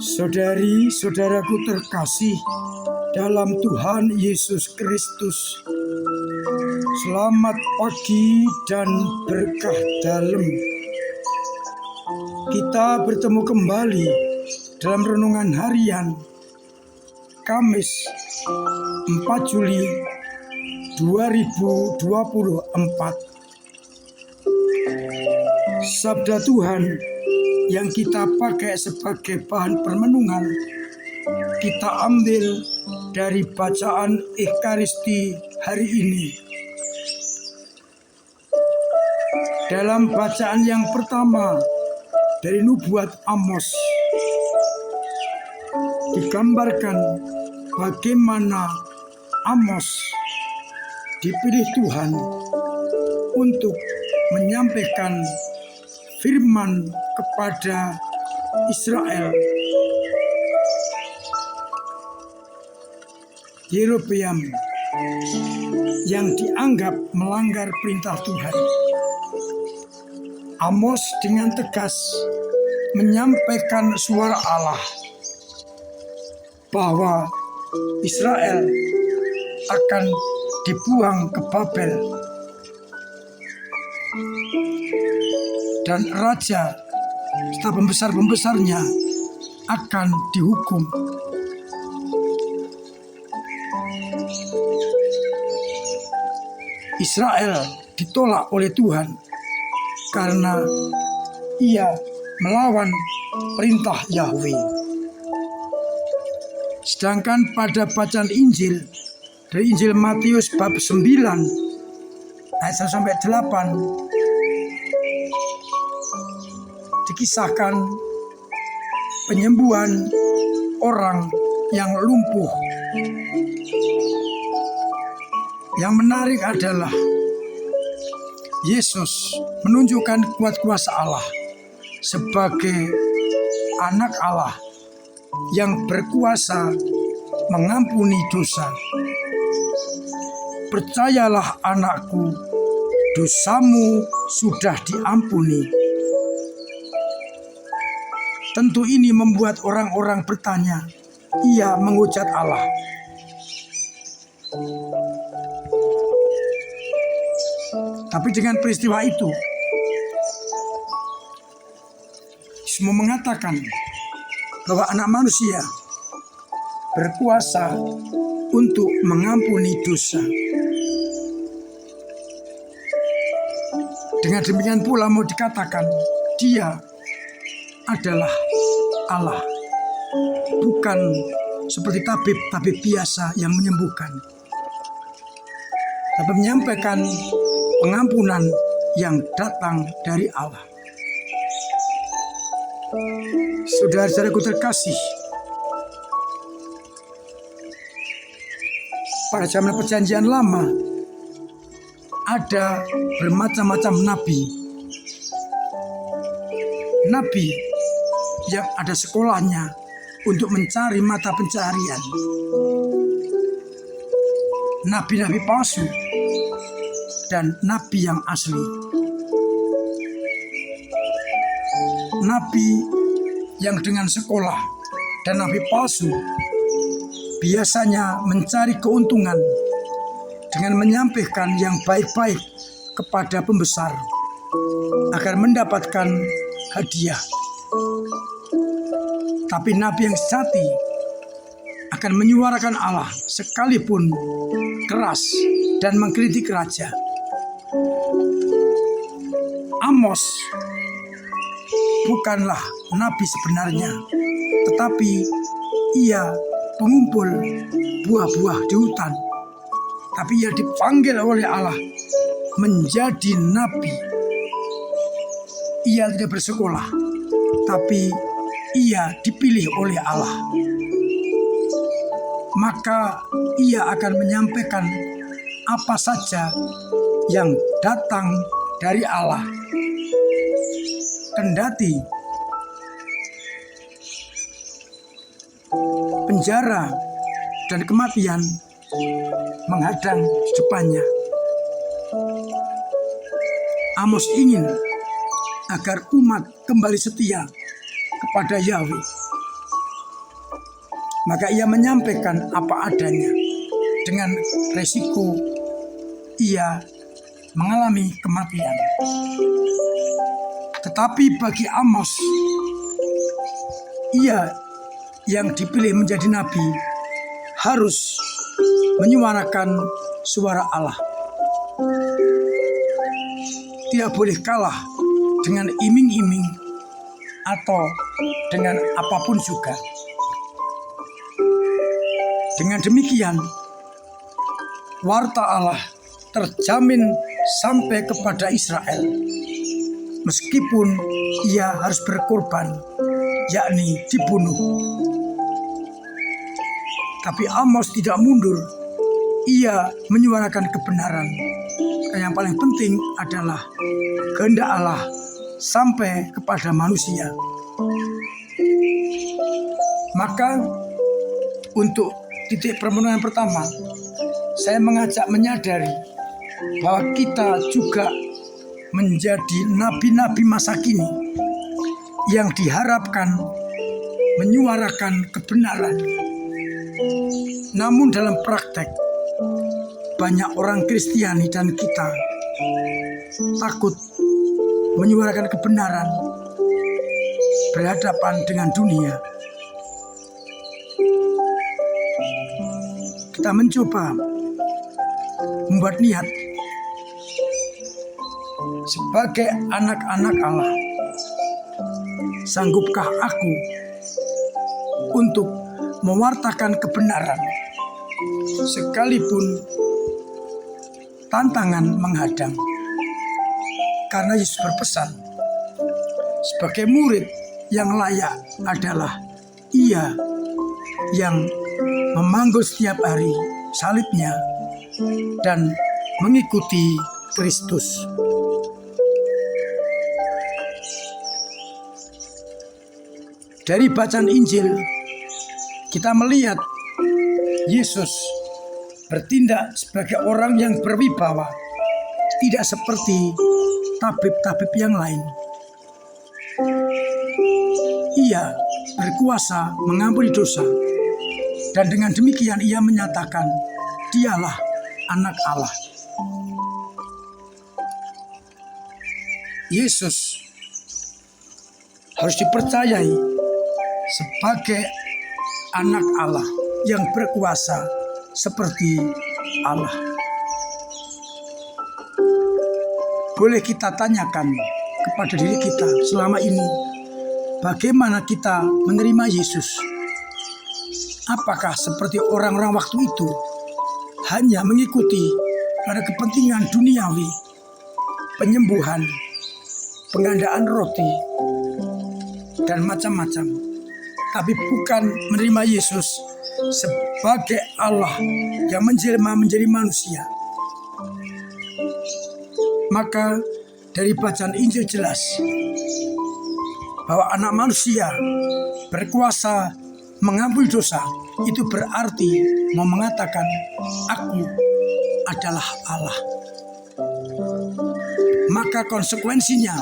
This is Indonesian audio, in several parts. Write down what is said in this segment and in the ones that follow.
Saudari-saudaraku terkasih dalam Tuhan Yesus Kristus, selamat pagi dan berkah dalam. Kita bertemu kembali dalam renungan harian Kamis 4 Juli 2024. Sabda Tuhan yang kita pakai sebagai bahan permenungan kita ambil dari bacaan Ekaristi hari ini. Dalam bacaan yang pertama dari nubuat Amos, digambarkan bagaimana Amos dipilih Tuhan untuk menyampaikan firman kepada Israel. Yerobeam yang dianggap melanggar perintah Tuhan. Amos dengan tegas menyampaikan suara Allah bahwa Israel akan dibuang ke Babel dan raja serta pembesar-pembesarnya akan dihukum. Israel ditolak oleh Tuhan karena ia melawan perintah Yahweh. Sedangkan pada bacaan Injil dari Injil Matius bab 9 ayat 1 sampai 8 dikisahkan penyembuhan orang yang lumpuh. Yang menarik adalah Yesus menunjukkan kuat kuasa Allah sebagai anak Allah yang berkuasa mengampuni dosa. Percayalah anakku, dosamu sudah diampuni. Tentu ini membuat orang-orang bertanya, ia menghujat Allah. Tapi dengan peristiwa itu, semua mengatakan bahwa anak manusia berkuasa untuk mengampuni dosa. Dengan demikian pula mau dikatakan dia adalah Allah, bukan seperti tabib biasa yang menyembuhkan, tapi menyampaikan pengampunan yang datang dari Allah. Saudara-saudaraku terkasih, pada zaman Perjanjian Lama ada bermacam-macam nabi. Nabi yang ada sekolahnya untuk mencari mata pencaharian. Nabi-nabi palsu dan nabi yang asli. Nabi yang dengan sekolah dan nabi palsu biasanya mencari keuntungan dengan menyampaikan yang baik-baik kepada pembesar agar mendapatkan hadiah. Tapi nabi yang sejati akan menyuarakan Allah sekalipun keras dan mengkritik raja. Amos bukanlah nabi sebenarnya, tetapi ia pengumpul buah-buah di hutan. Tapi ia dipanggil oleh Allah menjadi nabi. Ia tidak bersekolah, tapi ia dipilih oleh Allah. Maka ia akan menyampaikan apa saja yang datang dari Allah. Kendati penjara dan kematian menghadang di depannya. Amos ingin agar umat kembali setia kepada Yahweh. Maka ia menyampaikan apa adanya dengan resiko ia mengalami kematian. Tetapi bagi Amos, ia yang dipilih menjadi nabi harus menyuarakan suara Allah. Tidak boleh kalah dengan iming-iming atau dengan apapun juga. Dengan demikian, warta Allah terjamin sampai kepada Israel, meskipun ia harus berkorban, yakni dibunuh. Tapi Amos tidak mundur, ia menyuarakan kebenaran. Dan yang paling penting adalah kehendak Allah sampai kepada manusia. Maka untuk titik permenungan pertama, saya mengajak menyadari bahwa kita juga menjadi nabi-nabi masa kini yang diharapkan menyuarakan kebenaran. Namun dalam praktek, banyak orang Kristiani dan kita takut menyuarakan kebenaran berhadapan dengan dunia. Kita mencoba membuat niat sebagai anak-anak Allah. Sanggupkah aku untuk mewartakan kebenaran sekalipun tantangan menghadang? Karena Yesus berpesan, sebagai murid yang layak adalah ia yang memanggul setiap hari salibnya dan mengikuti Kristus. Dari bacaan Injil, kita melihat Yesus bertindak sebagai orang yang berwibawa, tidak seperti tabib-tabib yang lain. Ia berkuasa mengampuni dosa, dan dengan demikian ia menyatakan dialah anak Allah. Yesus harus dipercayai sebagai anak Allah yang berkuasa seperti Allah. Boleh kita tanyakan kepada diri kita selama ini, bagaimana kita menerima Yesus? Apakah seperti orang-orang waktu itu hanya mengikuti pada kepentingan duniawi, penyembuhan, penggandaan roti, dan macam-macam, tapi bukan menerima Yesus sebagai Allah yang menjelma menjadi manusia? Maka dari bacaan Injil jelas bahwa anak manusia berkuasa mengampuni dosa, itu berarti mau mengatakan aku adalah Allah. Maka konsekuensinya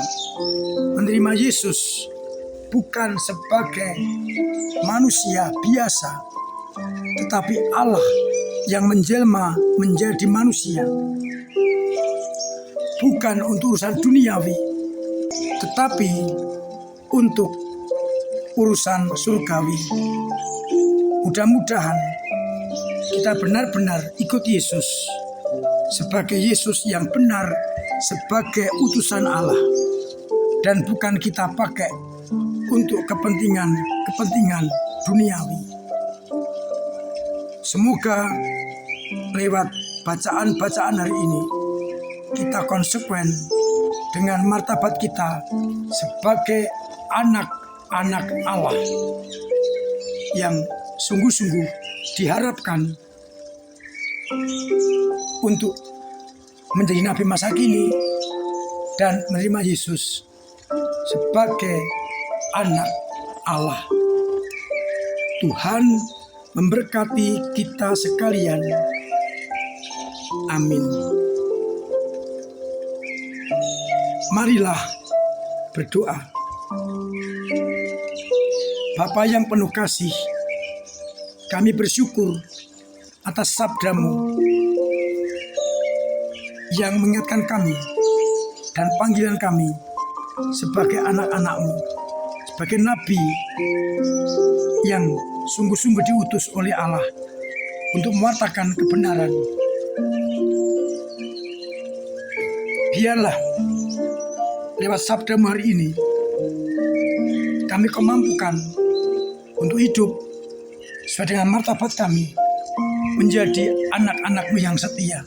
menerima Yesus bukan sebagai manusia biasa, tetapi Allah yang menjelma menjadi manusia. Bukan untuk urusan duniawi, tetapi untuk urusan surgawi. Mudah-mudahan kita benar-benar ikut Yesus sebagai Yesus yang benar, sebagai utusan Allah, dan bukan kita pakai untuk kepentingan duniawi. Semoga lewat bacaan-bacaan hari ini kita konsekuen dengan martabat kita sebagai anak-anak Allah yang sungguh-sungguh diharapkan untuk menjadi nabi masa kini dan menerima Yesus sebagai anak Allah. Tuhan memberkati kita sekalian. Amin. Marilah berdoa. Bapa yang penuh kasih, kami bersyukur atas sabda-Mu yang mengingatkan kami dan panggilan kami sebagai anak-anak-Mu, sebagai nabi yang sungguh-sungguh diutus oleh Allah untuk mewartakan kebenaran. Biarlah lewat sabda-Mu hari ini kami Kau mampukan untuk hidup sesuai dengan martabat kami menjadi anak-anak-Mu yang setia.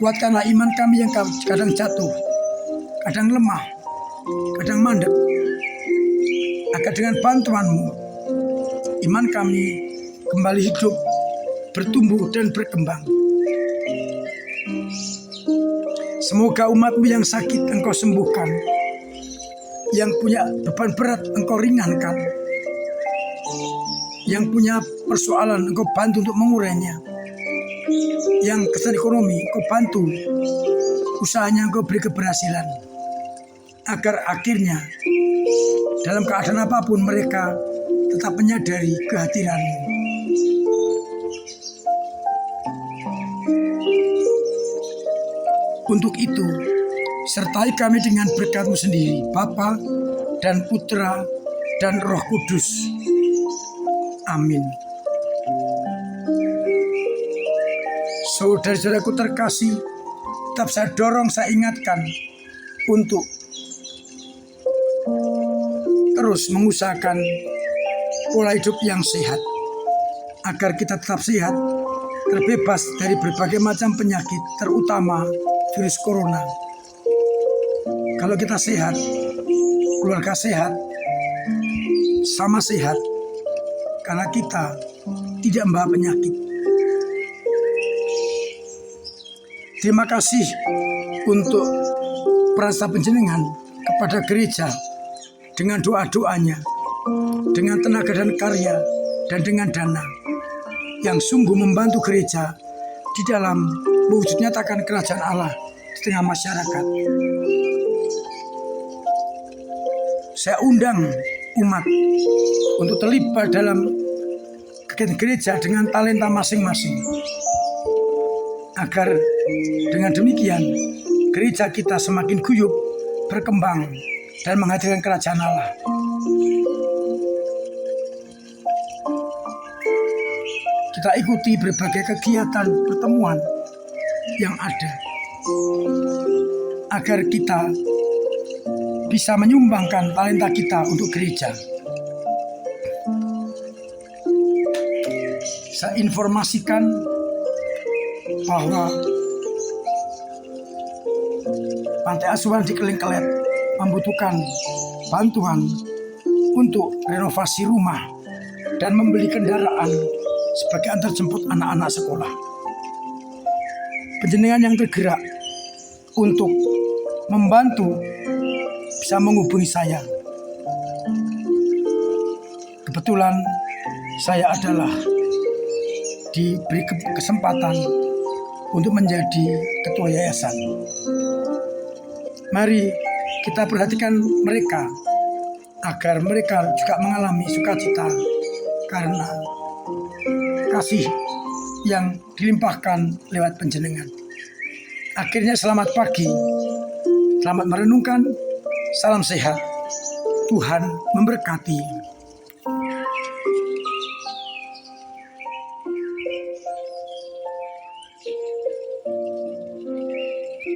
Kuatkanlah iman kami yang kadang jatuh, kadang lemah, kadang mandek, agar dengan bantuan-Mu iman kami kembali hidup, bertumbuh dan berkembang. Semoga umat-Mu yang sakit Engkau sembuhkan, yang punya beban berat Engkau ringankan, yang punya persoalan Engkau bantu untuk mengurainya, yang kesulitan ekonomi Engkau bantu usahanya, Engkau beri keberhasilan, agar akhirnya dalam keadaan apapun mereka tetap menyadari kehadiran-Mu. Untuk itu, sertai kami dengan berkat-Mu sendiri, Bapa dan Putra dan Roh Kudus. Amin. Saudara-saudaraku terkasih, tetap saya dorong, saya ingatkan untuk terus mengusahakan pola hidup yang sehat, agar kita tetap sehat, terbebas dari berbagai macam penyakit, terutama virus corona. Kalau kita sehat, keluarga sehat, sama sehat, karena kita tidak membawa penyakit. Terima kasih untuk perasa penjenengan kepada gereja dengan doa-doanya, dengan tenaga dan karya, dan dengan dana yang sungguh membantu gereja di dalam mewujud nyatakan kerajaan Allah di tengah masyarakat. Saya undang umat untuk terlibat dalam kegiatan gereja dengan talenta masing-masing, agar dengan demikian gereja kita semakin guyup, berkembang, dan menghadirkan kerajaan Allah. Kita ikuti berbagai kegiatan pertemuan yang ada, agar kita bisa menyumbangkan talenta kita untuk gereja. Saya informasikan bahwa pantai asuhan di Kelengkelet membutuhkan bantuan untuk renovasi rumah dan membeli kendaraan sebagai antar jemput anak-anak sekolah. Panjenengan yang tergerak untuk membantu bisa menghubungi saya. Kebetulan saya adalah diberi kesempatan untuk menjadi ketua yayasan. Mari kita perhatikan mereka, agar mereka juga mengalami sukacita karena kasih yang dilimpahkan lewat panjenengan. Akhirnya selamat pagi, selamat merenungkan, salam sehat, Tuhan memberkati.